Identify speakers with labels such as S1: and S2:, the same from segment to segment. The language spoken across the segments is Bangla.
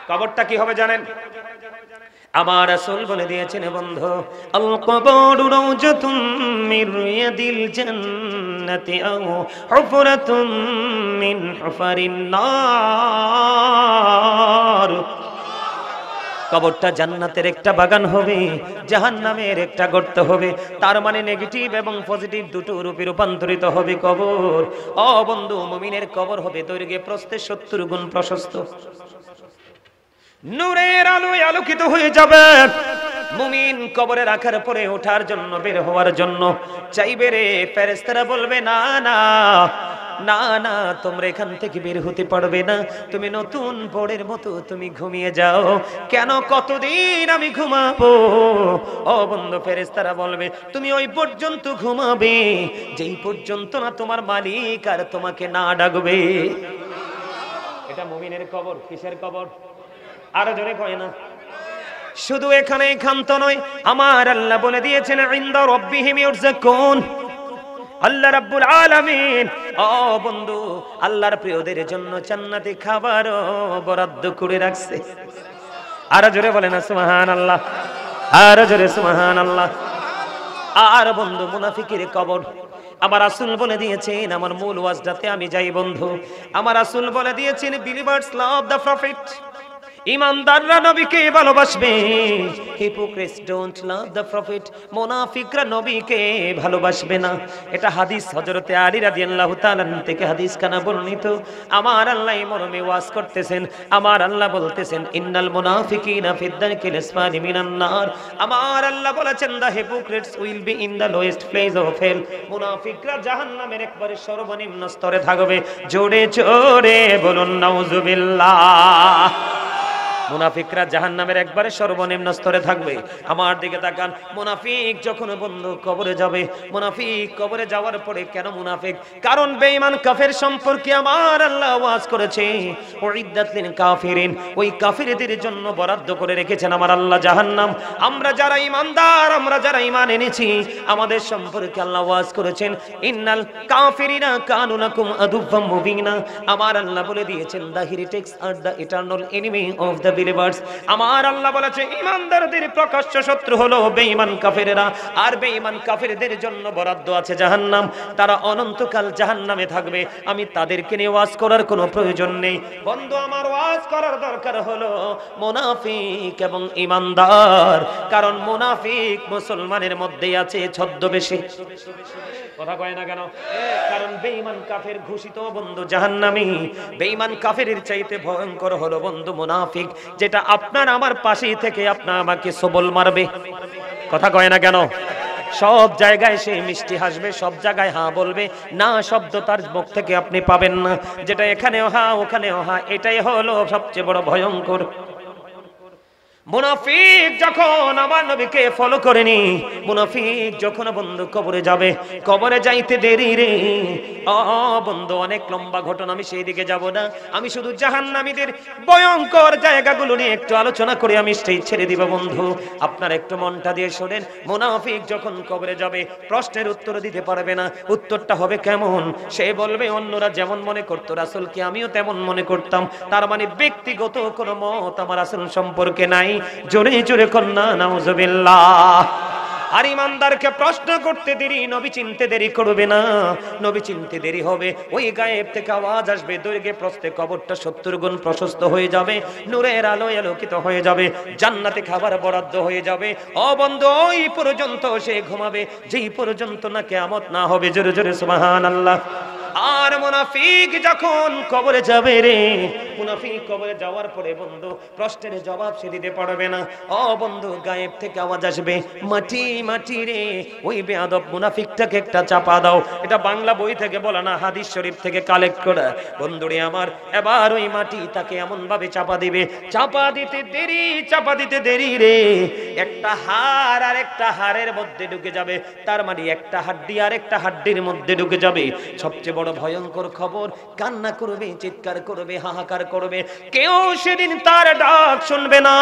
S1: কবরটা কি হবে জানেন? আমার রাসূল বলে দিয়েছেন বন্ধু, আল কবরু রাউজাতুম মির রিয়াদিল জান্নাতি আও হুফরাতুম মিন হুফারিন নার। কবরটা জান্নাতের একটা বাগান হবে, জাহান্নামের একটা গর্ত হবে। তার মানে নেগেটিভ এবং পজিটিভ দুটো রূপে রূপান্তরিত হবে কবর। ও বন্ধু, মুমিনের কবর হবে দৈর্ঘ্যে প্রস্থে 70 গুণ প্রশস্ত, নূরের আলোয় আলোকিত হয়ে যাবে। মুমিন কবরে রাখার পরে ওঠার জন্য, বের হওয়ার জন্য চাইবে রে, ফেরেশতারা বলবে না না না না, তোমরা এখান থেকে বের হতে পারবে না, তুমি নতুন বোর্ডের মতো তুমি ঘুমিয়ে যাও। কেন? কতদিন আমি ঘুমাবো? ও বন্ধু, ফেরেশতারা বলবে তুমি ওই পর্যন্ত ঘুমাবে যেই পর্যন্ত না তোমার মালিক আর তোমাকে না ডাকবে। এটা মুমিনের কবর। কিসের কবর? আরো জোরে কয় না। শুধু এখানে ক্ষান্ত নয়, আমার আল্লাহ বলে দিয়েছেন ইনদা রাব্বিহিম ইউরযাকুন। আল্লাহ রাব্বুল আলামিন ও বন্ধু আল্লাহর প্রিয়দের জন্য জান্নাতে খাবারও বরাদ্দ করে রাখছে। আরো জোরে বলেন না সুবহানাল্লাহ, আরো জোরে সুবহানাল্লাহ। আর বন্ধু মুনাফিকের কবর আমার রাসূল বলে দিয়েছেন, আমার মূল ওয়াজটাতে আমি যাই বন্ধু। আমার রাসূল বলে দিয়েছেন বিলিভার্স লাভ দ্য প্রফেট, ইমানদাররা নবীকে ভালোবাসবে, hypocrites don't love the prophet, মুনাফিকরা নবীকে ভালোবাসবে না। এটা হাদিস হযরতে আলী রাদিয়াল্লাহু তাআলা থেকে হাদিস কানা বর্ণিত। আমার আল্লাহ মরমে ওয়াজ করতেছেন, আমার আল্লাহ বলতেছেন ইন্নাল মুনাফিকিনা ফিদ দারকিল আসফালি মিনান নার। আমার আল্লাহ বলেছেন the hypocrites will be in the lowest place of hell, মুনাফিকরা জাহান্নামের একবারে সর্বনিম্ন স্তরে থাকবে। জোরে জোরে বলুন নাউজুবিল্লাহ। মুনাফিকরা জাহান্নামের একবারে সর্বনিম্ন স্তরে থাকবে। আমার দিকে তাকান, মুনাফিক যখন বন্ধু কবরে যাবে, মুনাফিক কবরে যাওয়ার পরে কেন মুনাফিক? কারণ বেঈমান কাফের সম্পর্কে আমার আল্লাহ ওয়াজ করেছে, উইদ্দাত লিল কাফিরিন, ওই কাফিরদের জন্য বরাদ্দ করে রেখেছেন আমার আল্লাহ জাহান্নাম। আমরা যারা ঈমানদার, আমরা যারা ঈমান এনেছি, আমাদের সম্পর্কে আল্লাহ ওয়াজ করেছেন ইন্নাল কাফিরিনা কানু লাকুম আদুওয়াম মুবিনা। আমার আল্লাহ বলে দিয়েছেন the heretics are the eternal enemy of the believers. আমার আল্লাহ বলেছে ঈমানদারদের প্রকাশ্য শত্রু হলো বেঈমান কাফেরেরা, আর বেঈমান কাফেরদের জন্য বরাদ্দ আছে জাহান্নাম। তারা অনন্তকাল জাহান্নামে থাকবে। আমি তাদেরকে নিয়ে ওয়াজ করার কোনো প্রয়োজন নেই বন্ধু। আমার ওয়াজ করার দরকার হলো মুনাফিক এবং ঈমানদার, কারণ মুনাফিক মুসলমানের মধ্যেই আছে ছদ্মবেশে। কথা কয় না কেন? কারণ বেঈমান কাফের ঘোষিত বন্ধু জাহান্নামী। বেঈমান কাফেরের চাইতে ভয়ঙ্কর হলো বন্ধু মুনাফিক, যেটা আপনার আমার পাশেই থেকে আপনার আমাকে সবল মারবে। কথা কয় না কেন? সব জায়গায় সে মিষ্টি হাসবে, সব জায়গায় হ্যাঁ বলবে, না শব্দ তার মুখ থেকে আপনি পাবেন না। যেটা এখানেও হ্যাঁ ওখানেও হ্যাঁ, এটাই হলো সবচেয়ে বড় ভয়ঙ্কর। মুনাফিক যখন আমার নবীকে ফলো করেনি, মুনাফিক যখন বন্ধু কবরে যাবে, কবরে যাইতে দেরি রে। বন্ধু অনেক লম্বা ঘটনা, আমি সেই দিকে যাব না। আমি শুধু জাহান্নামীদের ভয়ঙ্কর জায়গাগুলো নিয়ে একটু আলোচনা করে আমি স্টেজ ছেড়ে দিব বন্ধু। আপনারা একটু মনটা দিয়ে শোনেন। মুনাফিক যখন কবরে যাবে, প্রশ্নের উত্তর দিতে পারবে না। উত্তরটা হবে কেমন? সে বলবে অন্যরা যেমন মনে করতো রাসূলকে আমিও তেমন মনে করতাম। তার মানে ব্যক্তিগত কোনো মত আমার রাসূল সম্পর্কে নাই। জোরে জোরে কন্যা নাউজুবিল্লাহ। আর ইমানদারকে প্রশ্ন করতে দেরি, নবী চিনতে দেরি করবে না। নবী চিনতে দেরি হবে, ওই গায়েব থেকে আওয়াজ আসবে, দৈর্ঘ্যে প্রস্থে কবরটা 70 গুণ প্রশস্ত হয়ে যাবে, নূরের আলোয় আলোকিত হয়ে যাবে, জান্নাতে খাবার বরাদ্দ হয়ে যাবে। ও বন্ধু, ওই পর্যন্ত সে ঘুমাবে যেই পর্যন্ত না কিয়ামত না হবে। জোরে জোরে সুবহানাল্লাহ। আর মুনাফিক যখন কবরে যাবে রে, মুনাফিক কবরে যাওয়ার পরে বন্ধু প্রশ্নের জবাব সে দিতে পারবে না। ও বন্ধু, গায়েব থেকে আওয়াজ আসবে, মাটি মাটি রে, ওই বেয়াদব মুনাফিকটাকে একটা চাপা দাও। এটা বাংলা বই থেকে বলা না, হাদিস শরীফ থেকে কালেক্ট করা বন্ধুরে আমার। এবার ওই মাটি তাকে এমন ভাবে চাপা দিবে, চাপা দিতে দেরি রে, একটা হাড় আর একটা হাড়ের মধ্যে ঢুকে যাবে। তার মানে একটা হাড্ডি আর একটা হাড্ডির মধ্যে ঢুকে যাবে। সবচেয়ে বড় বড় ভয়ঙ্কর খবর, কান্না করবে, চিৎকার করবে, হাহাকার করবে, কেউ সেদিন তার ডাক শুনবে না।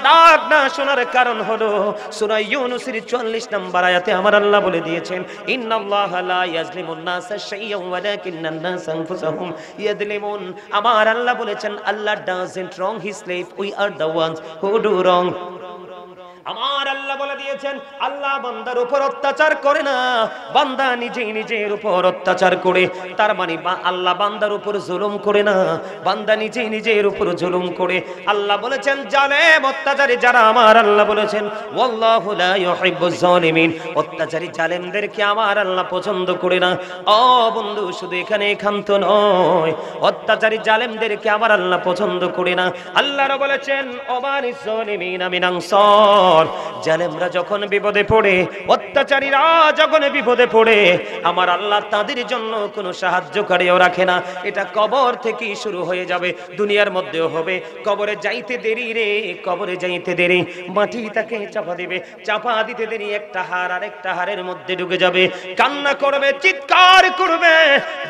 S1: ডাক না শোনার কারণ হলো সূরা ইউনূসের 44 নম্বর আয়াতে আমার আল্লাহ বলে দিয়েছেন, ইন্নাল্লাহা লা ইয়াজলিমুন নাসা শাইয়্যান ওয়ালাকিন্নান নাসা আনফুসাহুম ইয়াজলিমুন। আমার আল্লাহ বলেছেন, Allah doesn't wrong his slave, we are the ones who do wrong. আমার আল্লাহ বলে দিয়েছেন, আল্লাহ বান্দার উপর অত্যাচার করে না, বান্দা নিজেই নিজের উপর অত্যাচার করে। তার মানে আল্লাহ বান্দার উপর জুলুম করে না, বান্দা নিজেই নিজের উপর জুলুম করে। আল্লাহ বলেছেন, জালেম অত্যাচারী যারা, আমার আল্লাহ বলেছেন, ওয়াল্লাহু লা ইউহিব্বুজ জালিমিন, অত্যাচারী জালেমদেরকে আমার আল্লাহ পছন্দ করে না। ও বন্ধু, শুধু এখানে ক্ষান্ত নয়, অত্যাচারী জালেমদেরকে আমার আল্লাহ পছন্দ করে না। আল্লাহ বলেছেন, ওমানিজ জালিমিনা মিন আনসার, জালেমরা যখন বিপদে পড়ে, অত্যাচারীরা যখন বিপদে পড়ে, আমার আল্লাহ তাদের জন্য কোনো সাহায্যকারীও রাখে না। এটা কবর থেকেই শুরু হয়ে যাবে, দুনিয়ার মধ্যেও হবে। কবরে যাইতে দেরি রে, কবরে যাইতে দেরি, মাটি তাকে চাপা দিবে, চাপা দিতে দেরি একটা হাড় আর একটা হাড়ের মধ্যে ঢুকে যাবে, কান্না করবে, চিৎকার করবে,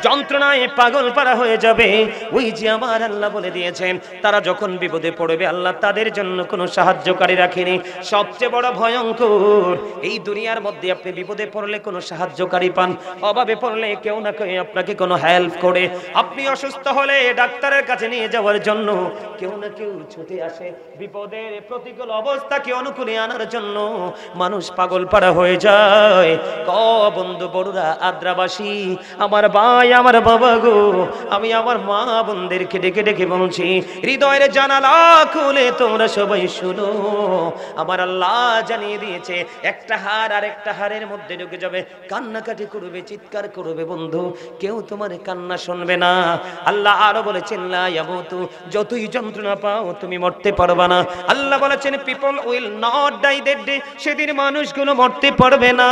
S1: যন্ত্রণায় পাগল পারা হয়ে যাবে। ওই যে আমার আল্লাহ বলে দিয়েছেন, তারা যখন বিপদে পড়বে, আল্লাহ তাদের জন্য কোনো সাহায্যকারী রাখেনি। সবচেয়ে বড় ভয়ঙ্কর, এই দুনিয়ার মধ্যে আপনি বিপদে পড়লে কোনো সাহায্যকারী পান, অভাবে পড়লে কেউ না কেউ আপনাকে কোনো হেল্প করে। আপনি অসুস্থ হলে ডাক্তারের কাছে নিয়ে যাওয়ার জন্য কেউ না কেউ ছুটে আসে, বিপদের প্রতিকূল অবস্থাকে অনুকূলে আনার জন্য মানুষ পাগল পাড়া হয়ে যায়। বন্ধু বড়রা, আদ্রাবাসী, আমার ভাই, আমার বাবা গো, আমি আমার মা বোনদেরকে ডেকে ডেকে বলছি, হৃদয়ের জানালা খুলে তোমরা সবাই শুনো। আমার আল্লাহ জানিয়ে দিয়েছে, একটা হাড় আর একটা হাড়ের মধ্যে ঢুকে যাবে, কান্নাকাটি করবে, চিৎকার করবে, বন্ধু কেউ তোমার কান্না শুনবে না। আল্লাহ আরো বলেছেন, লা ইয়ামুতু, যতই যন্ত্রণা পাও তুমি মরতে পারবে না। আল্লাহ বলেছেন, people will not die that day, সেদিন মানুষগুলো মরতে পারবে না।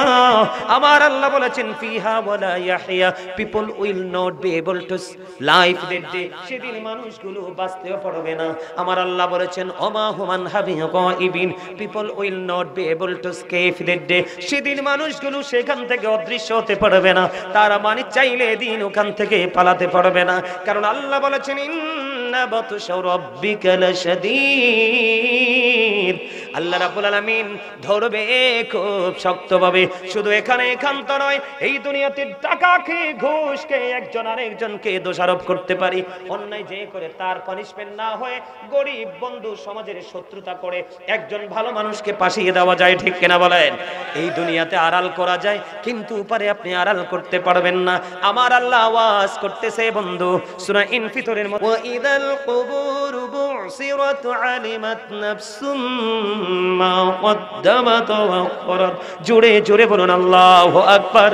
S1: আমার আল্লাহ বলেছেন, ফিহা ওয়ালা ইয়াহইয়া, people will not be able to life that day, সেদিন মানুষগুলো বাঁচতেও পারবে না। আমার আল্লাহ বলেছেন, ওমা হুমান হাবিয়া গায়িবিন, people will not be able to escape that day, সেদিন মানুষগুলো সেখান থেকে অদৃশ্য হতে পারবে না। তারা মানে চাইলে দিন ওখান থেকে পালাতে পারবে না, কারণ আল্লাহ বলেছেন, ইন্না বাতশা রাব্বিকা লাশাদীদ, আল্লাহ রাব্বুল আলামিন ধরবে খুব শক্তভাবে। শুধু এখানে একান্ত নয়, এই দুনিয়াতে টাকা খেয়ে, ঘুষ খেয়ে একজন আরেকজনকে দোষারোপ করতে পারি, অন্যায় যে করে তার পানিশমেন্ট না হয়ে গরিব বন্ধু সমাজের শত্রুতা করে একজন ভালো মানুষকে পাশিয়ে দেওয়া যায়, ঠিক কিনা বলেন? এই দুনিয়াতে আড়াল করা যায়, কিন্তু উপরে আপনি আড়াল করতে পারবেন না। আমার আল্লাহ আওয়াজ করতেছে বন্ধু, সূরা ইনফিতরের মধ্যে, ওয়া ইদাল কুবুর বুসিরাত আলিমাত নাফসুম মা কদ্দামাত ওয়া আখরাত, জোরে জোরে বলুন আল্লাহু আকবার।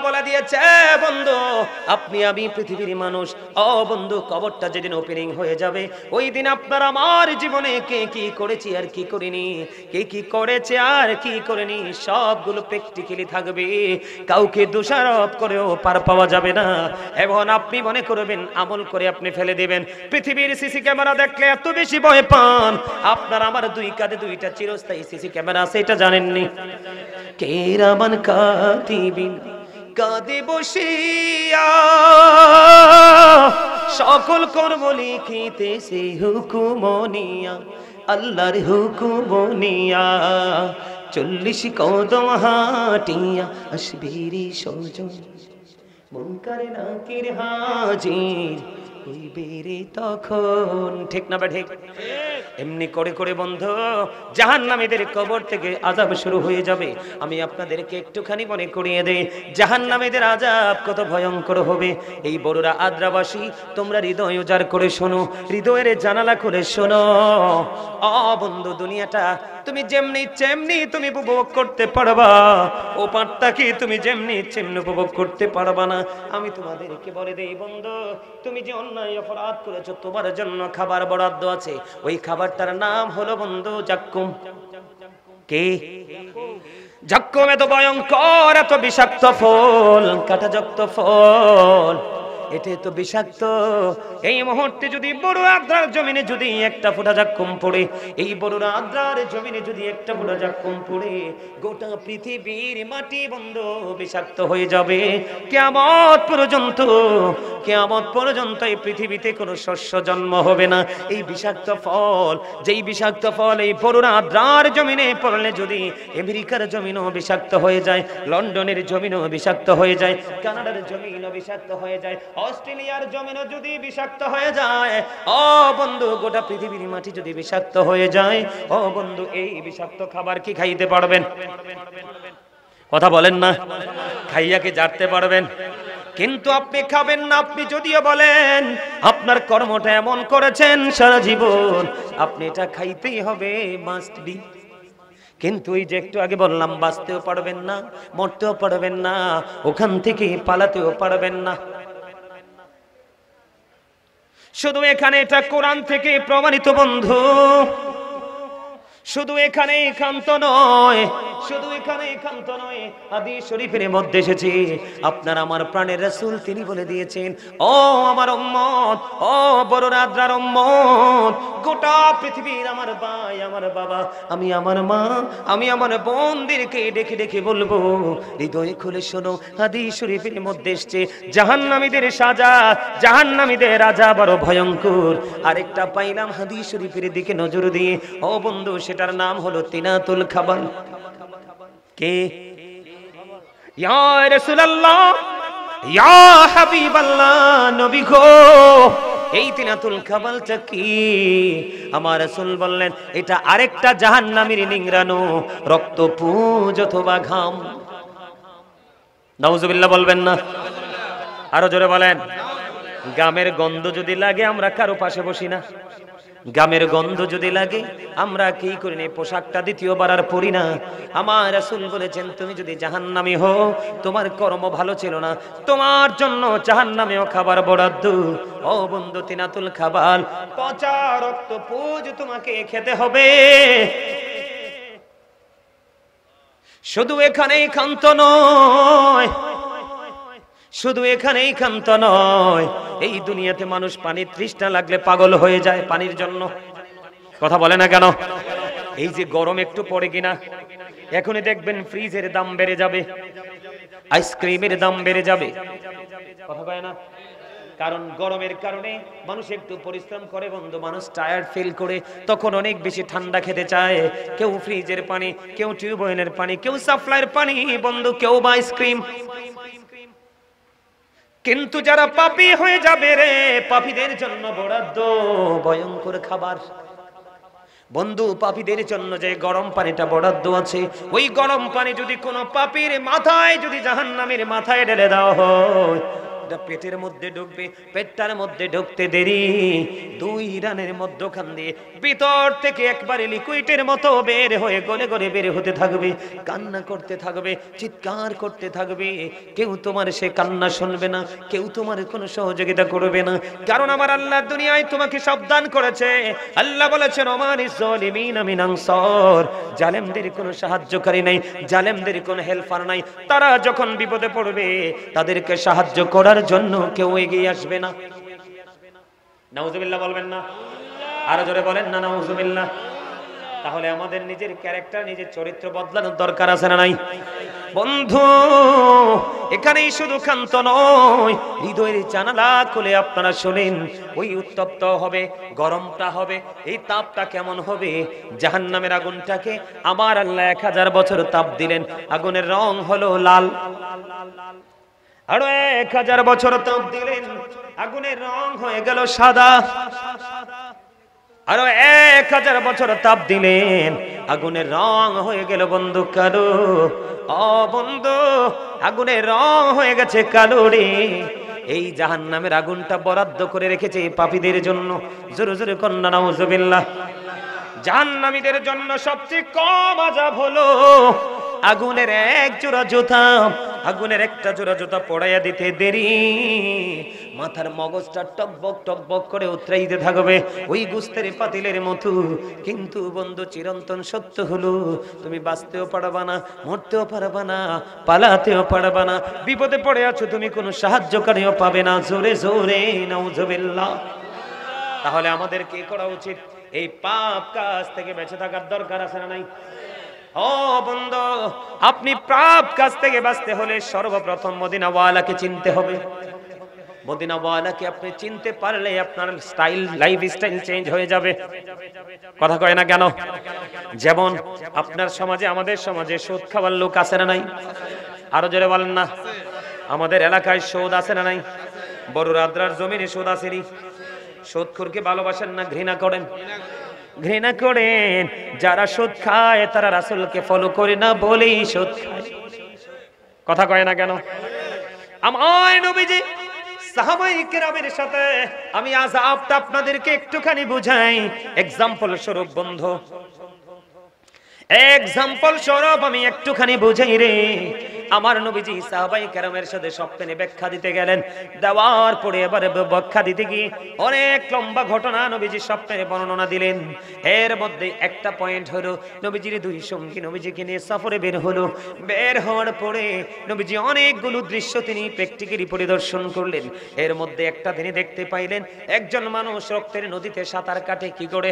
S1: বলে দিয়েছে বন্ধু, আপনি আমি পৃথিবীর মানুষ। ও বন্ধু, কবরটা যেদিন ওপেনিং হয়ে যাবে, ওই দিন আপনার আমার জীবনে কে কি করেছি আর কি করিনি, কে কি করেছে আর কি করেনি, সবগুলো প্র্যাকটিক্যালি থাকবে, কাউকে দোষারোপ করেও পার পাওয়া যাবে না। এবং আপনি মনে করবেন আমল করে আপনি ফেলে দিবেন। পৃথিবীর সিসি ক্যামেরা দেখলে এত বেশি ভয় পান, আপনার আমার দুই কাঁধে দুইটা চিরস্থায়ী সিসি ক্যামেরা আছে, এটা জানেননি? কিরামান কাতিবিন, কাঁদে বসিয়া সকল কর্ম লিখিতেছে হুকুমনিয়া, আল্লাহর হুকুমনিয়া, 40 কদম হাঁটিয়া আসবিরি সজন, মুনকারে নাকির হাজির হইবে রে তখন, ঠিক না ঠিক? এমনি করে করে বন্ধু জাহান্নামীদের কবর থেকে আযাব শুরু হয়ে যাবে। আমি আপনাদেরকে একটুখানি মনে করিয়ে দেই, জাহান্নামীদের আযাব কত ভয়ঙ্কর হবে। এই বড়রা, আদ্রাবাসী, তোমরা হৃদয় উজাড় করে শোনো, হৃদয়ের জানালা করে শোনো। বন্ধু, দুনিয়াটা তুমি যেমনি চেমনি তুমি উপভোগ করতে পারবা, ও পারটা কি তুমি যেমনি চেমনি উপভোগ করতে পারবা না। আমি তোমাদেরকে বলে দেই বন্ধু, তুমি যে অন্যায় অপরাধ করেছো, তোমার জন্য খাবার বরাদ্দ আছে। ওই খাবারটার নাম হলো বন্ধু জাক্কুম। কে জাক্কুম? এত ভয়ঙ্কর, এত বিষাক্ত ফল, কাঁটাযুক্ত ফল, এটা তো বিষাক্ত, এই মুহূর্তে যদি বড় আদ্রার জমিনে যদি একটা ফোঁটা জাক্কুম পড়ে, এই বড় আদ্রার জমিনে যদি একটা ফোঁটা জাক্কুম পড়ে, গোটা পৃথিবীর মাটি বন্ধ বিষাক্ত হয়ে যাবে। কিয়ামত পর্যন্ত এই পৃথিবীতে কোনো শস্য জন্ম হবে না। এই বিষাক্ত ফল, যেই বিষাক্ত ফল এই বড় আদ্রার জমিনে পড়লে যদি আমেরিকার জমিনও বিষাক্ত হয়ে যায়, লন্ডনের জমিনও বিষাক্ত হয়ে যায়, কানাডার জমিনও বিষাক্ত হয়ে যায়, অস্ট্রেলিয়ার জমিনও যদি বিষাক্ত হয়ে যায়, ও বন্ধু গোটা পৃথিবীর মাটি যদি বিষাক্ত হয়ে যায়, ও বন্ধু এই বিষাক্ত খাবার কি খাইতে পারবেন? কথা বলেন না, খাইয়া কি জারতে পারবেন? কিন্তু আপনি খাবেন না। আপনি যদিও বলেন আপনার কর্মটা এমন করেছেন সারা জীবন আপনি এটা খাইতেই হবে, মাস্ট বি। কিন্তু এই যে একটু আগে বললাম, বাঁচতেও পারবেন না, মরতেও পারবেন না, ওখান থেকে পালাতেও পারবেন না। শুধু এখানে এটা কোরআন থেকে প্রমাণিত বন্ধু, শুধু এখানে একান্ত নয়, শুধু এখানে একান্ত নয়, হাদিস শরীফের মধ্যে এসেছে, আপনার আমার প্রাণের রাসূল তিনি বলে দিয়েছেন, ও আমার উম্মত, ও বড় আদ্রার উম্মত, গোটা পৃথিবীর আমার ভাই, আমার বাবা, আমি আমার মা, আমি আমার বোনদেরকে ডেকে ডেকে বলবো, হৃদয় খুলে শোনো, হাদিস শরীফের মধ্যে এসেছে জাহান্নামীদের সাজা, জাহান্নামীদের রাজা বড় ভয়ঙ্কর। আরেকটা পাইলাম হাদিস শরীফের দিকে নজর দিয়ে, ও বন্ধু, সেটার নাম হলো তিনাতুল খাবাল। কে? ইয়া রাসূলুল্লাহ, ইয়া হাবিবাল্লাহ, নবী গো, এই তিনাতুল খাবালটা কি? আমার রাসূল বললেন এটা আরেকটা জাহান্নামীর নিংড়ানো রক্তপুঞ্জ অথবা ঘাম। নাউজুবিল্লাহ বলবেন না? আরো জোরে বলেন। গামের গন্ধ যদি লাগে আমরা কারো পাশে বসি না। গামের গন্ধ যদি লাগে আমরা কি করি না, পোশাকটা দ্বিতীয়বার আর পরি না। আমার রাসূল বলেছেন তুমি যদি জাহান্নামী হও, তোমার কর্ম ভালো ছিল না, তোমার জন্য জাহান্নামেও খাবার বরাদ্দ। ও বন্ধু, তিনাতুল খাবাল, পচা রক্তপুঞ্জ তোমাকে খেতে হবে। শুধু এখানেই ক্ষান্ত নয়, শুধু এখানেই ক্ষান্ত নয়, এই দুনিয়াতে মানুষ পানির তৃষ্ণা লাগলে পাগল হয়ে যায় পানির জন্য। কথা বলে না কেন? এই যে গরম একটু পড়ে কিনা, এখনই দেখবেন ফ্রিজের দাম বেড়ে যাবে, আইসক্রিমের দাম বেড়ে যাবে। কথা বলে না? কারণ গরমের কারণে মানুষ একটু পরিশ্রম করে বন্ধু, মানুষ টায়ার্ড ফিল করে, তখন অনেক বেশি ঠান্ডা খেতে চায়। কেউ ফ্রিজের পানি, কেউ টিউবওয়েলের পানি, কেউ সাপ্লাইয়ের পানি বন্ধু, কেউ বা আইসক্রিম। কিন্তু যারা পাপী হয়ে যাবে রে, পাপীদের জন্য বরাদ্দ ভয়ঙ্কর খাবার। বন্ধু, পাপীদের জন্য যে গরম পানিটা বরাদ্দ আছে, ওই গরম পানি যদি কোনো পাপীর মাথায়, যদি জাহান্নামের মাথায় ঢেলে দেওয়া হয়, পেটের মধ্যে ঢুকবে, পেটটার মধ্যে ঢুকতে দেরি 2 রানের মধ্যখান দিয়ে ভিতর থেকে একবারে লিকুইডের মতো বের হয়ে গলে গলে বের হতে থাকবে, কান্না করতে থাকবে, চিৎকার করতে থাকবে। কেউ তোমার সে কান্না শুনবে না, কেউ তোমার কোনো সহযোগিতা করবে না। কারণ আমার আল্লাহ দুনিয়ায় তোমাকে সাবধান করেছে। আল্লাহ বলেছেন ওমানিস জালিমিনা মিন আনসার, জালেমদের কোনো সাহায্যকারী নাই, জালেমদের কোনো হেল্পার নাই। তারা যখন বিপদে পড়বে তাদেরকে সাহায্য করার জন্য কেউ এগিয়ে আসবে না। নাউজুবিল্লাহ বলবেন না? আরো জোরে বলেন না নাউজুবিল্লাহ। তাহলে আমাদের নিজের ক্যারেক্টার, নিজের চরিত্র বদলানোর দরকার আছে না নাই? বন্ধু, এখানেই শুধু ক্ষান্ত নয়, হৃদয়ের জানালা খুলে আপনারা শোনেন, ওই উত্তপ্ত হবে, গরমটা হবে, এই তাপটা কেমন হবে? জাহান্নামের আগুনটাকে আমার আল্লাহ 1000 বছর তাপ দিলেন, আগুনের রং হলো লাল। আরো 1000 বছর তাপ দিলেন, আগুনের রং হয়ে গেল সাদা। আরো 1000 বছর তাপ দিলেন, আগুনের রং হয়ে গেল বন্ধু কালো। ও বন্ধু, আগুনের রং হয়ে গেছে কালো রে। এই জাহান্নামের আগুনটা বরাদ্দ করে রেখেছে পাপীদের জন্য। জোরে জোরে কন্যা নাউজুবিল্লাহ। জাহান্নামীদের জন্য সবচেয়ে কম আযাব হলো আগুনের 1 জোড়া জুতা আগুনের একটা জোড়া জুতা পড়াইয়া দিতে দেরি, মাথার মগজটা টকবক টকবক করে উতরাইতে থাকবে ওই গুস্তের পাতিলের মতো। কিন্তু বন্ধু চিরন্তন সত্য হলো, তুমি বাঁচতেও পারবা না, মরতেও পারবা না, পালাতেও পারবা না, বিপদে পড়ে আছো তুমি, কোনো সাহায্যকারীও পাবে না। জোরে জোরে নাউজুবিল্লাহ। তাহলে আমাদের কি করা উচিত? এই পাপ কাজ থেকে বেঁচে থাকার দরকার আছে না নাই? ও বন্ধু, আপনি পাপ কাজ থেকে বাঁচতে হলে সর্বপ্রথম মদিনাওয়ালাকে চিনতে হবে। মদিনাওয়ালাকে আপনি চিনতে পারলে আপনার স্টাইল, লাইফ স্টাইল চেঞ্জ হয়ে যাবে। কথা কয় না কেন? যেমন আপনার সমাজে, আমাদের সমাজে সুদ খাওয়ার লোক আছে না নাই? আরো জোরে বলেন না। আমাদের এলাকায় সুদ আছে না নাই? বড় রাদ্রার জমিনে সুদ আসেনি। সুদখোরকে ভালোবাসেন না ঘৃণা করেন? ঘৃণা করেন। যারা সুদ খায় তারা রাসূলকে ফলো করে না বলেই সুদ খায়। কথা কয় না কেন? আমার নবীজি সাহাবায়ে কেরামের সাথে আমি আযাবটা আপনাদেরকে একটুখানি বুঝাই। এক্সাম্পল স্বরূপ বন্ধু, এক্সাম্পল স্বরূপ আমি একটুখানি বুঝাই রে। আমার নবীজি সাহাবায়ে কেরামের সাথে স্বপ্নে ব্যাখ্যা দিতে গেলেন, দেওয়ার পরে এবারে ব্যাখ্যা দিতে গিয়ে অনেক লম্বা ঘটনা নবীজি স্বপ্নের বর্ণনা দিলেন। এর মধ্যে একটা পয়েন্ট হলো, নবীজির দুই সঙ্গী নবীজিকে নিয়ে সফরে বের হলো। বের হওয়ার পরে নবীজি অনেকগুলো দৃশ্য তিনি প্র্যাকটিক্যালি পরিদর্শন করলেন। এর মধ্যে একটা তিনি দেখতে পাইলেন, একজন মানুষ রক্তের নদীতে সাঁতার কাটে। কি করে?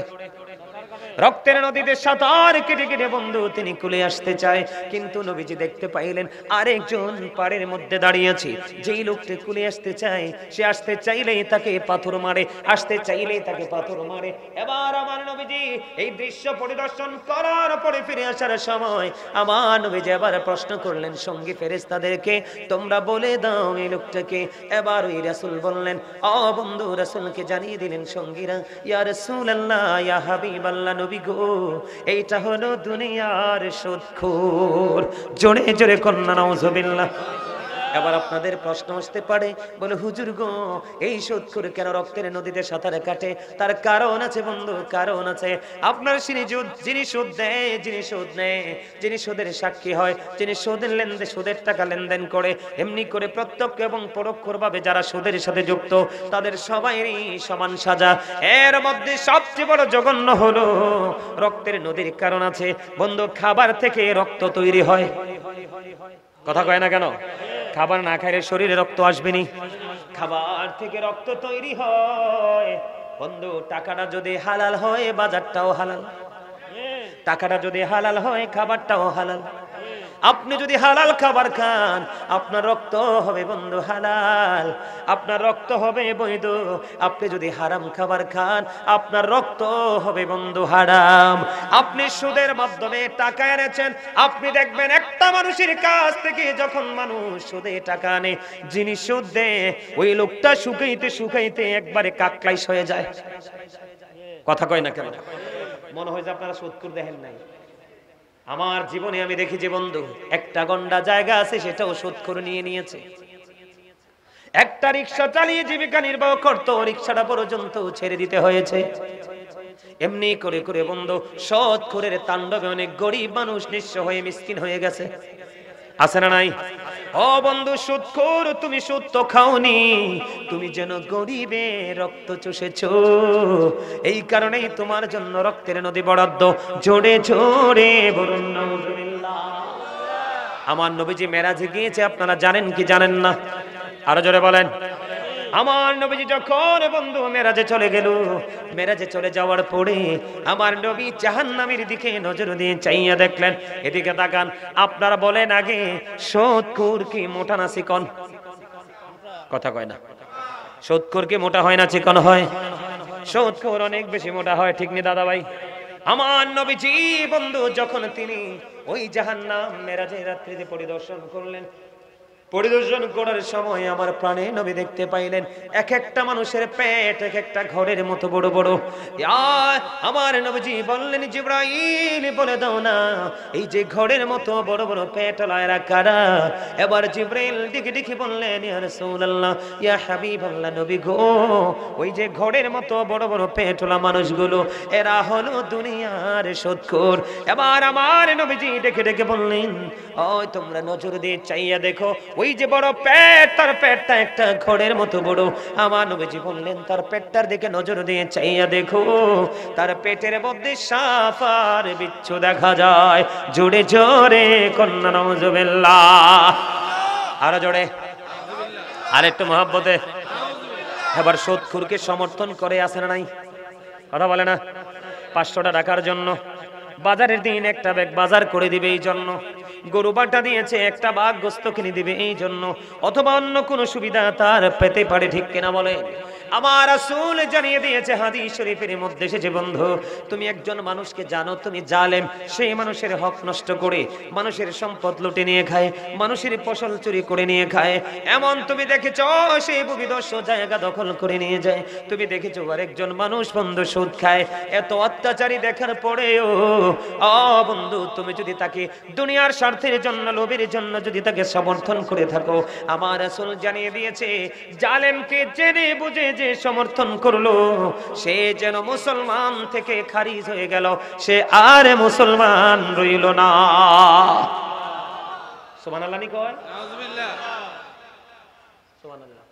S1: রক্তের নদীতে সাঁতার কেটে কেটে বন্ধু তিনি কুলে আসতে চায়, কিন্তু নবীজি দেখতে পাইলেন আরেকজন পাড়ের মধ্যে দাঁড়িয়ে আছে। যেই লোকটি কুলে আসতে চায়, সে আসতে চাইলেই তাকে পাথর মারে, আসতে চাইলেই তাকে পাথর মারে। এবার আমার নবীজি এই দৃশ্য পরিদর্শন করার পরে ফিরে আসার সময় আমার নবীজি এবার প্রশ্ন করলেন সঙ্গী ফেরেশতাদেরকে, তোমরা বলে দাও এই লোকটাকে। এবার ওই রাসূল বললেন, ও বন্ধু, রাসূলকে জানিয়ে দিলেন সঙ্গীরা, ইয়া রাসূলুল্লাহ, ইয়া হাবিবাল্লাহ, নবী গো, এইটা হলো দুনিয়ার সুদখোর। জোরে জোরে কন্যা নাউজুবিল্লাহ। এবার আপনাদের প্রশ্ন আসতে পারে, বলে হুজুর গো, এই সুদখোর কেন রক্তের নদীতে সাঁতার কাটে? তার কারণ আছে বন্ধু, কারণ আছে। আপনার যিনি সুদ দেয়, যিনি সুদ নেয়, যিনি সুদের সাক্ষী হয়, যিনি সুদের টাকা লেনদেন করে, এমনি করে প্রত্যক্ষ এবং পরোক্ষভাবে যারা সুদের সাথে যুক্ত, তাদের সবাইরই সমান সাজা। এর মধ্যে সবচেয়ে বড় জঘন্য হলো রক্তের নদীর কারণ আছে বন্ধু। খাবার থেকে রক্ত তৈরি হয়। কথা কয় না কেন? খাবার না খাইলে শরীরে রক্ত আসবেনি। খাবার থেকে রক্ত তৈরি হয় বন্ধু। টাকাটা যদি হালাল হয়, বাজারটাও হালাল। টাকাটা যদি হালাল হয়, খাবারটাও হালাল। আপনি যদি হালাল খাবার খান, আপনার রক্ত হবে বন্ধু হালাল, আপনার রক্ত হবে বৈধ। আপনি যদি হারাম খাবার খান, আপনার রক্ত হবে বন্ধু হারাম। আপনি সুদের মাধ্যমে টাকা এনেছেন, আপনি দেখবেন একটা মানুষের কাছ থেকে যখন মানুষ সুদে টাকা আনে, যিনি সুদ দেয় ওই লোকটা শুকাইতে শুকাইতে একবারে কাকলাইশ হয়ে যায়। কথা কয় না কেন? মনে হয় যে আপনারা সুদখোর দেখেন নাই। আমার জীবনে আমি দেখেছি বন্ধু, একটা গন্ডা জায়গা আছে সেটাও সুদখোর নিয়ে নিয়েছে। একটা রিকশা চালিয়ে জীবিকা নির্বাহ করতো, রিকশাটা পর্যন্ত ছেড়ে দিতে হয়েছে। এমনি করে করে বন্ধু সুদখোরের তাণ্ডবে অনেক গরিব মানুষ নিঃস্ব হয়ে মিসকিন হয়ে গেছে। আছে না নাই? ও বন্ধু সুদখোর, তুমি সুদ তো খাওনি, তুমি যেন গরিবের রক্ত চুষেছো। এই কারণেই তোমার জন্য রক্তের নদী বরাদ্দ। জোরে জোরে বলুন নাউজুবিল্লাহ। আমার নবীজি মেরাজে গিয়েছে, আপনারা জানেন কি জানেন না? আরো জোরে বলেন। আমার নবীজি যখন বন্ধু মেরাজে চলে গেল, মেরাজে চলে যাওয়ার পরে আমার নবী জাহান্নামের দিকে নজর দিয়ে চাইয়া দেখলেন। এদিকে তাকান, আপনারা বলেন আগে সুদখোর কি মোটা না চিকন? কথা কয় না। সুদখোর কি মোটা হয় না চিকন হয়? সুদখোর অনেক বেশি মোটা হয়, ঠিক নি দাদা ভাই? আমার নবীজি বন্ধু যখন তিনি ওই জাহান্নাম মেরাজের রাত্রিতে পরিদর্শন করলেন, পরিদর্শন করার সময় আমার প্রাণে নবী দেখতে পাইলেন এক একটা মানুষের পেট এক একটা ঘরের মতো বড় বড়। আমার নবীজি বললেন, জিবরাইল বলে দাও না এই যে ঘরের মতো বড় বড় পেট এরা কারা? এবার জিবরাইল দিকে দিকে বললেন, ইয়া রাসূলুল্লাহ, ইয়া হাবিবাল্লাহ, নবী গো, ওই যে ঘরের মতো বড় বড় পেটওয়ালা মানুষগুলো এরা হলো দুনিয়ার সুদখোর। এবার আমার নবীজি ডেকে ডেকে বললেন, ওই তোমরা নজর দিয়ে চাইয়া দেখো, ওই যে বড় পেট, তার পেটটা একটা ঘরের মতো বড়। আমার নবীজি বললেন, তার পেটটার দিকে নজর দিয়ে চাইয়া দেখো, তার পেটের মধ্যে সাপ আর বিচ্ছু দেখা যায়। জোরে জোরে কন্যা নাউজুবিল্লাহ, আরো জোরে, আরেকটু মহব্বতে। এবার সুদখোরকে সমর্থন করে আছে না নাই? কথা বলে না? 500টা টাকার জন্য বাজারের দিন একটা ব্যাগ বাজার করে দিবে এই জন্য, গরু বাটা দিয়েছে একটা বাঘ গোস্ত কিনে দিবে এই জন্য, অথবা অন্য কোনো সুবিধা তার পেতে পারে, ঠিক কিনা বলে? আমার রাসূল জানিয়ে দিয়েছে হাদিস শরীফের মধ্যে এসেছে, বন্ধু তুমি একজন মানুষকে জানো তুমি জালেম, সেই মানুষের হক নষ্ট করে, মানুষের সম্পদ লুটে নিয়ে খায়, মানুষের ফসল চুরি করে নিয়ে খায়, এমন তুমি দেখেছো সেই ভূমিদস্যু জায়গা দখল করে নিয়ে যায়, তুমি দেখেছো আরেকজন মানুষ বন্ধু সুদ খায়, এত অত্যাচারী দেখার পরেও বন্ধু তুমি যদি তাকে দুনিয়ার স্বার্থের জন্য, লোভের জন্য যদি তাকে সমর্থন করে থাকো, আমার রাসূল জানিয়ে দিয়েছে জালেমকে জেনে বুঝে যে সমর্থন করলো সে যেন মুসলমান থেকে খারিজ হয়ে গেল, সে আর মুসলমান রইল না। সুবহানাল্লাহ নি কয়? নাউজুবিল্লাহ, সুবহানাল্লাহ।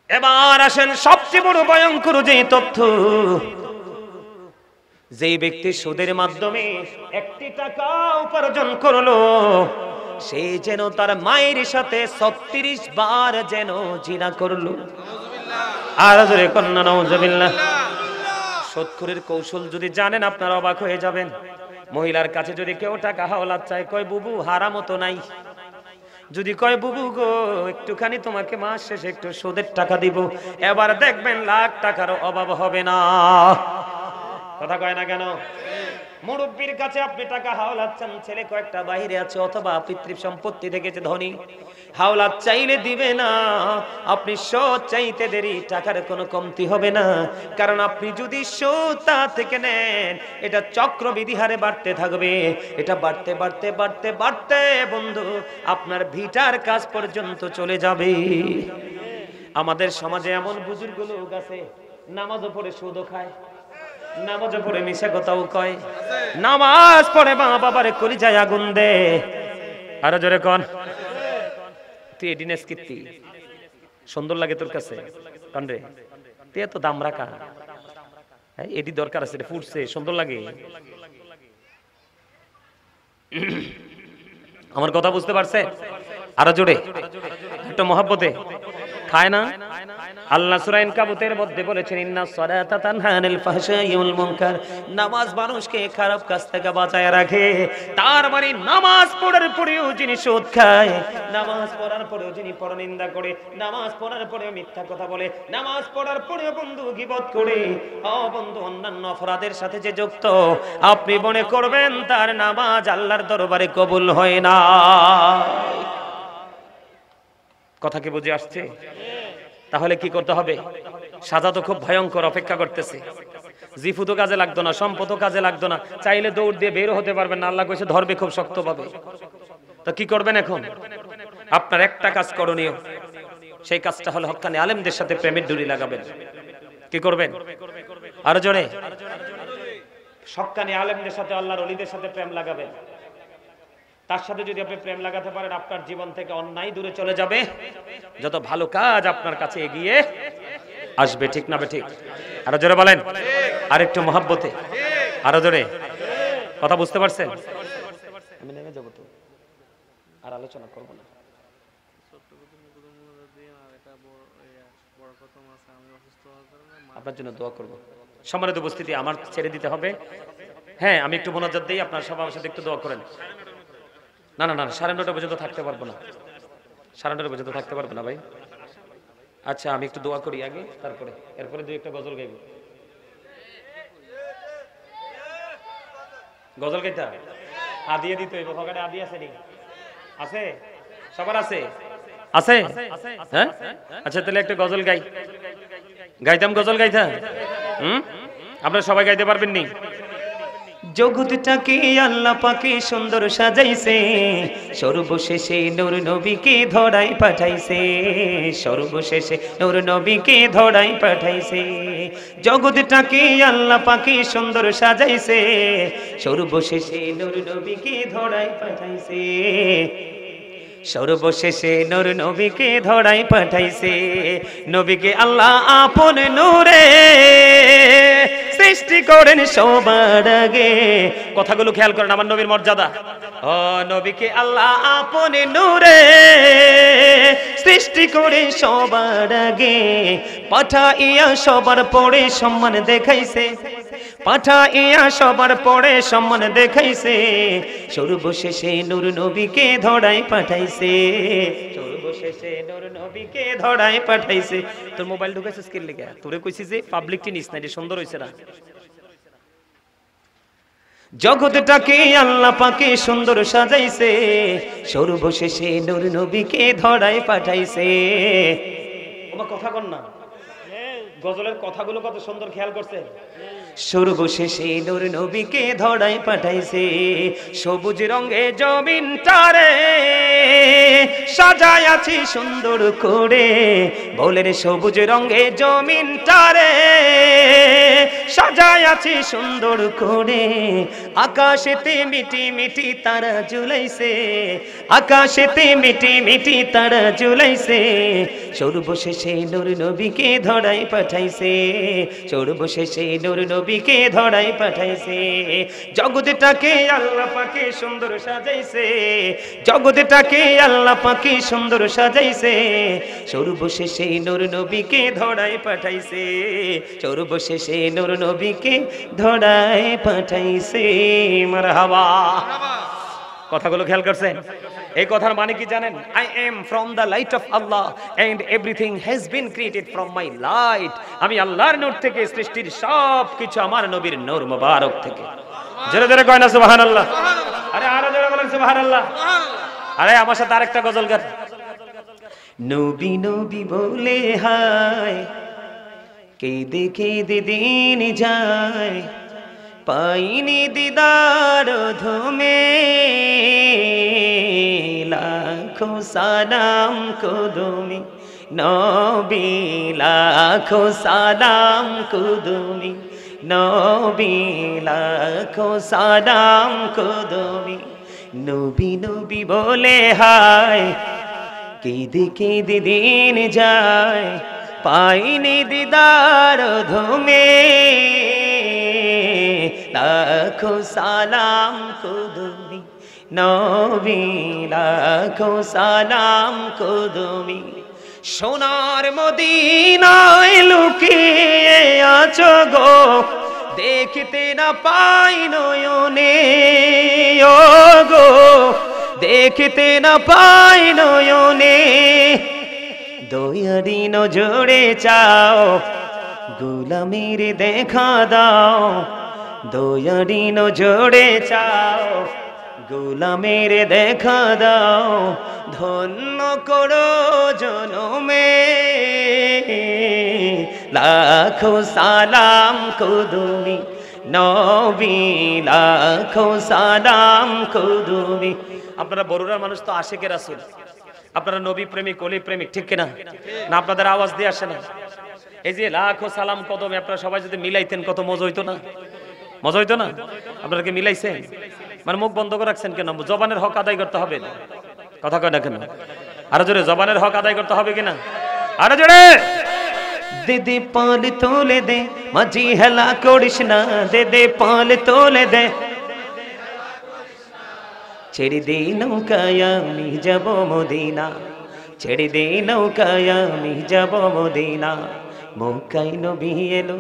S1: এবার আসেন সবচেয়ে বড় ভয়ঙ্কর যে তথ্য, যেই ব্যক্তি সুদের মাধ্যমে 1 টাকা উপার্জন করলো সে যেন তার মায়ের সাথে 36 বার যেন জিনা করলো। আর জোরে কন্যা নাউজুবিল্লাহ। সুদখোরের কৌশল যদি জানেন আপনারা অবাক হয়ে যাবেন। মহিলার কাছে যদি কেউ টাকা হাওলাত চায়, কয় বুবু হারামও তো নাই, যদি কয় বুবু গো একটুখানি তোমাকে মাস শেষে একটু সুদের টাকা দিব, এবার দেখবেন লাখ টাকারও অভাব হবে না। কথা কয় না কেন? মুরব্বির কাছে আপনি টাকা হাওলাত চান, ছেলে কয়েকটা বাইরে আছে অথবা পিতৃ সম্পত্তি থেকে যে ধনী, হাওলাত চাইলে দিবে না, আপনি সুদ চাইতে দেরি, টাকার কোনো কমতি হবে না, কারণ আপনি যদি সুদ তা থেকে নেন এটা চক্রবৃদ্ধি হারে বাড়তে থাকবে, এটা বাড়তে বাড়তে বাড়তে বাড়তে বন্ধু আপনার ভিটার কাজ পর্যন্ত চলে যাবে। আমাদের সমাজে এমন বুজুর্গ লোক আছে নামাজও পড়ে সুদও খায়, নামাজ পড়ে মিশা কথাও কয়, নামাজ পড়ে মা বাবারে কলিজায় আগুন দে। আরো জোরে কোন? তুই এডিনেস কীর্তি সুন্দর লাগে তোর কাছে কান রে, তুই এত দাম রাখা, এডি দরকার আছে, ফুটছে সুন্দর লাগে। আমার কথা বুঝতে পারছে? আরো জোরে একটু মহব্বতে। খায় না? আল্লাহ সূরা আনকাবুতের মধ্যে বলেছেন, ইন্নাস সালাতা তানহা আনিল ফাহশাই ওয়াল মুনকার, নামাজ মানুষকে খারাপ কাজ থেকে বাঁচায় রাখে। তার মানে নামাজ পড়ার পরেও যিনি সুদ খায়, নামাজ পড়ার পরেও যিনি পরনিন্দা করে, নামাজ পড়ার পরেও মিথ্যা কথা বলে, নামাজ পড়ার পরেও বন্ধু গীবত করে, বন্ধু অন্যান্য অপরাধের সাথে যে যুক্ত, আপনি মনে করবেন তার নামাজ আল্লাহর দরবারে কবুল হয় না। কথা কি বুঝে আসছে? তাহলে কি করতে হবে? সাজা তো খুব ভয়ঙ্কর অপেক্ষা করতেছে। জিফুতো কাজে লাগতো না, সম্পদও কাজে লাগতো না, চাইলে দৌড় দিয়ে বের হতে পারবেন না, আল্লাহ কইছে ধরবে খুব শক্ত পাবে। তো কি করবেন এখন? আপনার একটা কাজ করণীয়, সেই কাজটা হলো হক্কানি আলেমদের সাথে প্রেমের ডুরি লাগাবেন। কি করবেন? আরো জোরে। হক্কানি আলেমদের সাথে, আল্লাহর ওলিদের সাথে প্রেম লাগাবেন। তার সাথে যদি আপনি প্রেম লাগাতে পারেন, আপনার জীবন থেকে অন্যায় দূরে চলে যাবে, যত ভালো কাজ আপনার কাছে এগিয়ে আসবে। ঠিক না ঠিক? আরো জোরে বলেন, আর একটু মহব্বতে, আরো জোরে। কথা বুঝতে পারছেন? আমি নেমে যাবো তো, আর আলোচনা করবো না। আপনার জন্য দোয়া করবো। সম্মানিত উপস্থিতি, আমার ছেড়ে দিতে হবে। হ্যাঁ, আমি একটু মোনাজাত দিই, আপনার সবাই আমার সাথে একটু দোয়া করেন। না না না, 9:30 পর্যন্ত থাকতে পারবো না, 9:30 পর্যন্ত থাকতে পারবো না ভাই। আচ্ছা, আমি একটু দোয়া করি আগে, তারপরে এরপরে 2-1টা গজল গাইব। গজল গাইতা আদিয়ে দিতে হইব, পকেটে আদি আছে নি? আছে? সবার আছে? আছে? হ্যাঁ, আচ্ছা তাহলে একটা গজল গাই। গাইতাম গজল গাইতা? আপনারা সবাই গাইতে পারবেন নি? জগৎটাকে আল্লাহ পাকে সুন্দর সাজাইছে, সর্বশেষে নূর নবীকে ধরাই পাঠাইছে, সর্বশেষে নূর নবীকে ধরাই পাঠাইছে। জগৎটাকে আল্লাহ পাকে সুন্দর সাজাইছে, সর্বশেষে নূর নবীকে ধরাই পাঠাইছে, সর্বশেষে নূর নবীকে ধরাই পাঠাইছে। নবীকে আল্লাহ আপন নূরে সৃষ্টি করেন সবার আগে। কথাগুলো খেয়াল করেন, আমার নবীর মর্যাদা। ও নবীকে আল্লাহ আপন নূরে সৃষ্টি করে সবার আগে, পাঠাইয়া সবার পরে সম্মান দেখাইছে, পাঠাইয়া সবার পরে সম্মান দেখাইছে, সর্বশেষে নূর নবীকে ধরাই পাঠাইছে, সর্বশেষে নূর নবীকে ধরাই পাঠাইছে। তোর মোবাইল ঢুকাইছিস কি লাগা? তোরে কইছি যে পাবলিকটি নিস না, এটা সুন্দর হইছে না? জগৎটাকে আল্লাহ পাকে সুন্দর সাজাইছে, সর্বশেষে নূর নবীকে ধরাই পাঠাইছে। ওমা কথা কর না, গজলের কথাগুলো কত সুন্দর খেয়াল করছে। সর্বশেষে নূর নবীকে ধরাই পাঠাইছে, সবুজ রঙে জমিনটারে সাজায় আছি সুন্দর করে, বলের সবুজ রঙে জমিনটারে সাজায় আছি সুন্দর করে, আকাশেতে মিটি মিটি তারা ঝুলাইছে, আকাশেতে মিটি মিটি তারা ঝুলাইছে, সর্বশেষে নূর নবীকে ধরাই পাঠাইছে, সর্বশেষে নূর নবীকে ধরাই পাঠাইছে। জগৎটাকে আল্লাহ পাকে সুন্দর সাজাইছে, জগৎটাকে আল্লাহ পাকে সুন্দর সাজাইছে, সর্বশেষে নূর নবীকে ধরাই পাঠাইছে, সর্বশেষে নূর নবীকে ধরাই পাঠাইছে। মারহাবা। কথাগুলো খেয়াল করছেন? এই কথার মানে কি জানেন? I am from the light of Allah and everything has been created from my light. আমি আল্লাহর নূর থেকে, সৃষ্টির সব কিছু আমার নবীর নূর মোবারক থেকে। জোরে জোরে কয় না সুবহানাল্লাহ? আরে আরো জোরে বলেন সুবহানাল্লাহ। আরে আমার সাথে আরেকটা গজল গান। নবী নবী বলে হায়, কেঁদে কেঁদে দিন যায়, পাইনি দিদার ধমে, লাখো সালাম কুদুমি নবী, লাখো সালাম কুদুমি নবী, লাখো সালাম কুদুমি। নবী নবী বলে হায়, কেঁদে কেঁদে দিন যায়, পাইনি দিদার ধমে, লাখো সালাম কুদুমি নবী, লাখো সালাম কুদুমি। সোনার মদিনায় লুকিয়ে আছো গো, দেখতে না পাই নয়নে, ও গো দেখতে না পাই নয়নে, দয়ারি নজরে চাও, গোলামির দেখা দাও, দয়ারি নজরে চাও, গোলামের দেখা দাও, ধন্য করো জনমে, লাখো সালাম কুদুমি নবী, লাখো সালাম কুদুমি। আপনারা বড়ুরার মানুষ তো আশিকে রাসূল, আপনারা নবী প্রেমিক, ওলি প্রেমিক, ঠিক কিনা? না আপনাদের আওয়াজ দিয়ে আসে না? এই যে লাখো সালাম কদমে আপনারা সবাই যদি মিলাইতেন কত মজা হইতো না? মজা হইতো না? আপনারা কি মিলাইছেন? মানে মুখ বন্ধ করে রাখছেন কেন? জবানের হক আদায় করতে হবে। কথা কয় না কেন? আরো জোরে, জবানের হক আদায় করতে হবে কিনা? আরো জোরে। দে দে পাল তোলে দে, মাঝি হেলা করিস না, দে দে পাল তোলে দে, ছেড়ে দে নৌকায় আমি যাব মদিনা, ছেড়ে দে নৌকায় আমি যাব মদিনা। মক্কায় নবী এলো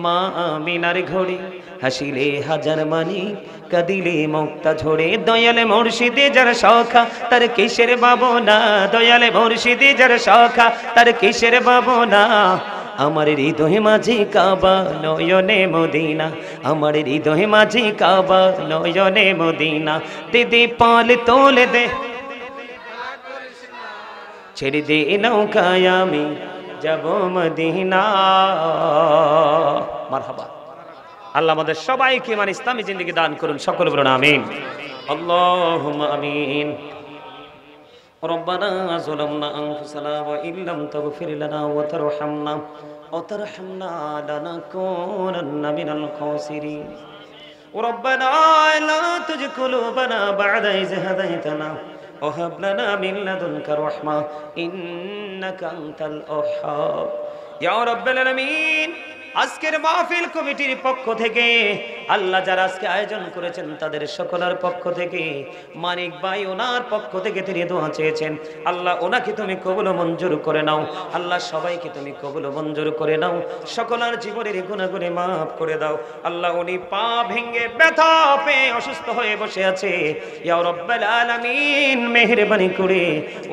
S1: মা আমিনার ঘরে, হাসিলে হাজার মানি, কাঁদিলে মুক্তা ঝরে। দয়ালে মুর্শিদে যার সখা, তার কিসের ভাবনা, দয়ালে মুর্শিদে যার সখা, তার কিসের ভাবনা। আমার হৃদয়ে মাঝে কাবা নয়নে মদিনা, আমার হৃদয়ে মাঝে কাবা নয়নে মদিনা, দিদি পাল তোলে দে ছেড়ে দে নৌকায় আমি যাব মদিনা। মারহাবা। আল্লাহ আমাদের সবাইকে মানে ইসলামী জিন্দেগি দান করুন, সকলে বলুন আমিন। আল্লাহুম্মা আমিন। রব্বানা যালামনা আনফুসানা ওয়া ইল্লাম তাগফির লানা ওয়া তারহামনা লানাকুনান্না মিনাল খাসিরিন। রব্বানা লা তুযিগ কুলুবানা বা'দা ইয হাদাইতানা ওয়া হাব লানা মিন লাদুনকা রাহমা ইন্নাকা আনতাল ওয়াহ্হাব। ইয়া রাব্বাল আলামিন, আজকের মাহফিল কমিটির পক্ষ থেকে আল্লাহ যারা আজকে আয়োজন করেছেন তাদের সকলের পক্ষ থেকে, মানিক ভাই ওনার পক্ষ থেকে তিনি দোয়া চেয়েছেন, আল্লাহ ওনাকে তুমি কবুল মঞ্জুর করে নাও। আল্লাহ সবাইকে তুমি কবুল মঞ্জুর করে নাও, সকলের জীবনের গুনাহগুলি মাফ করে দাও। আল্লাহ উনি পা ভেঙে ব্যথা পেয়ে অসুস্থ হয়ে বসে আছে, ইয়া রাব্বাল আলামিন মেহেরবানি করে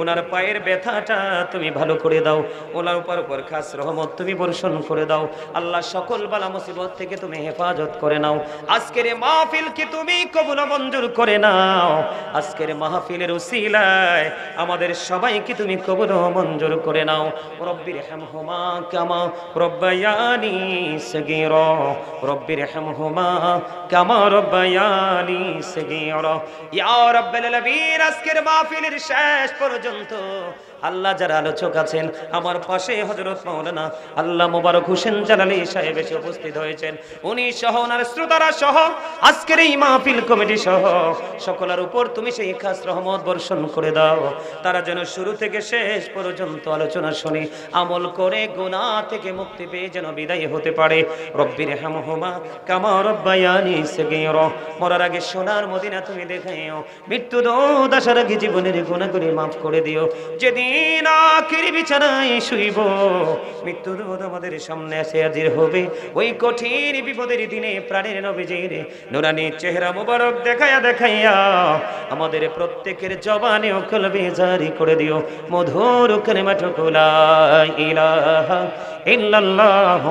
S1: ওনার পায়ের ব্যথাটা তুমি ভালো করে দাও, ওনার উপর খাস রহমত তুমি বর্ষণ করে দাও। আল্লাহ সকল বালা মুসিবত থেকে তুমি হেফাজত করে নাও। আজকের মাহফিলকে তুমি কবুল মঞ্জুর করে নাও। আজকের মাহফিলের উসিলায় আমাদের সবাইকে তুমি কবুল মঞ্জুর করে নাও। রব্বির হামহুমা কামা রব্বায়ানি সগীরা, রব্বির হামহুমা কামা রব্বায়ানি সগীরা। ইয়া রাব্বাল আলামিন, আজকের মাহফিলের শেষ পর্যন্ত আল্লাহ যারা আলোচক আছেন, আমার পাশে হযরত মাওলানা আল্লাহ মোবারক হোসেন জালালী সাহেব এসে উপস্থিত হয়েছেন, উনি সহ ওনার শ্রোতারা সহ আজকের এই মাহফিল কমিটি সহ সকলের উপর তুমি সেই খাস রহমত বর্ষণ করে দাও। তারা যেন শুরু থেকে শেষ পর্যন্ত আলোচনা শুনে আমল করে গুনাহ থেকে মুক্তি পেয়ে যেন বিদায় হতে পারে। রব্বির হামহুমা কামা রব্বায়ানি সগীরা। মরার আগে সোনার মদিনা তুমি দেখাইও, মৃত্যু দশার আগে জীবনের গুনাহগুলি মাফ করে দিও। যেদিন আখির বিছানায় শুইব, মৃত্যু দূত আমাদের সামনে এসে হাজির হবে, ওই কঠিন বিপদের দিনে প্রাণের নবীজির নুরানি চেহারা মোবারক দেখাইয়া দেখাইয়া আমাদের প্রত্যেকের জবানে ও কলবে জারি করে দিও মধুর কালিমাটুকু লা ইলাহা ইল্লাল্লাহ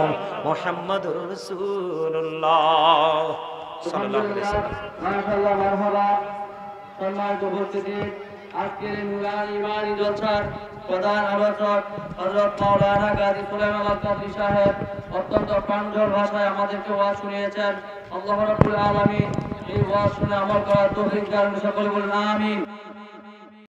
S1: মুহাম্মাদুর রাসূলুল্লাহ সাল্লাল্লাহু আলাইহি ওয়াসাল্লাম।
S2: মাশাআল্লাহ, মারহাবা। সম্মানিত উপস্থিতি, আজকের নুরানি ইমানি জলসার প্রধান আলোচক হযরত মাওলানা গাজী সুলাইমান আল-কাদরী সাহেব অত্যন্ত প্রাঞ্জল ভাষায় আমাদেরকে ওয়াজ শুনিয়েছেন। আল্লাহ রাব্বুল আলামিন এই ওয়াজ শুনে আমল করার তৌফিক দান করুন, সকলে বলুন আমিন।